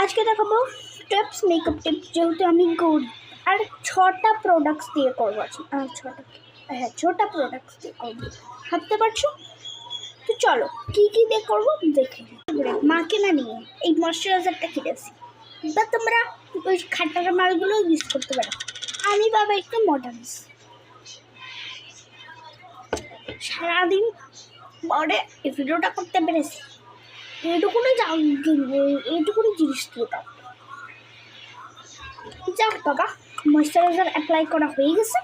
আজকে দেখাবো tips makeup tips, যেহেতু আমি গৌরী আর 6টা প্রোডাক্টস দিয়ে করবো। ছটা প্রোডাক্টস দিয়ে করবো, ভাবতে পারছো? তো চলো কী কী দিয়ে করবো দেখে। মাকে না নিয়ে এই ময়শ্চারাইজারটা কিনেছি, বা তোমরা ওই খাটার মালগুলো ইউজ করতে পারো। আমি বাবা একটু মডার্ন, সারাদিন পরে এই ভিডিওটা করতে পেরেছি, এইটুকুনি এইটুকুনি জিনিস দিয়ে দাও। যাক বাবা, ময়শ্চারাইজার অ্যাপ্লাই করা হয়ে গেছে,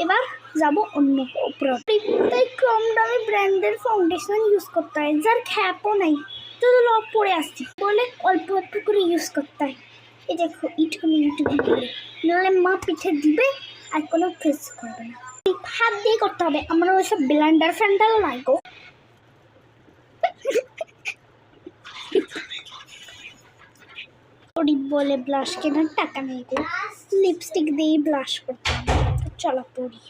এবার যাব অন্য প্রোডাক্ট। তাই কম দামে ব্র্যান্ডের ফাউন্ডেশন ইউজ করতে হয়, যার খ্যাপও নাই, তো লব পরে আসছি বলে অল্প অল্প করে ইউজ করতে হয়। এই দেখো ইটুকুনি করে, নাহলে মা পিঠে দিবে আর কোনো ফেস করবে না। হাত দিয়ে করতে হবে, আমরা ওইসব ব্লেন্ডার ফ্যান্ডার নাই গো। বলে ব্লাশ কেনার টাকা নেই গো, লিপস্টিক দিয়ে ব্লাশ করতে হবে। চলো পড়ি।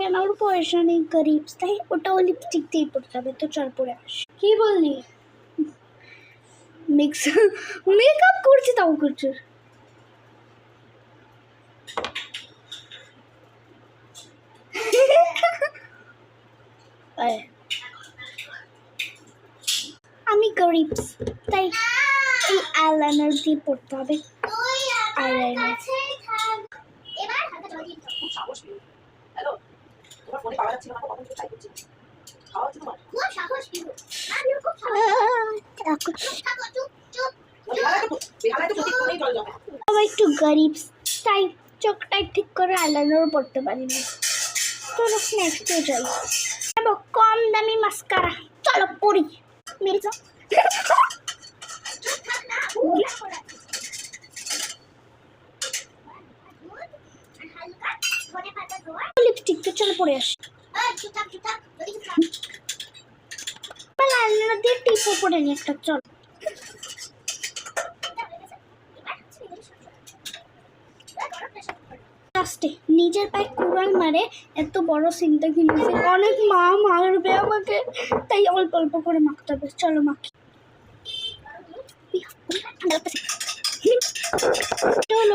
আমার পয়সা নেই গরিব, তাই ওটাও লিপস্টিক দিয়ে পড়তে হবে। তো চল পরে আস। কি বললি? মেকআপ করছি তাও করছি। আমি গরিব, তাই এই আইলাইনার দিয়ে পড়তে হবে। আইলাইনার একটু গরিব, তাই চোখটাই ঠিক করে আইলাইনারও পড়তে পারি না। চলো নেক্সটে যাই। কম দামি মাস্কারা, চলো পড়ি। লিপস্টিক তো চলো পরে আসি। আইলাইনার দিয়ে টিপও পরে নি একটা। চল নিজের পায়ে কুড়াল মারে এত বড় সিনটা কিনেছে, অনেক মা মারবে আমাকে, তাই অল্প অল্প করে মাখতে হবে। চলো মাখি।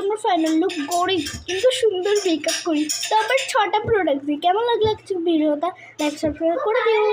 আমার ফাইনাল লুক গরিব কিন্তু সুন্দর মেকআপ করি। তো আবার 6টা প্রোডাক্ট দিই। কেমন লাগলো ভিডিওটা? লাইক সাবস্ক্রাইব করে দিও।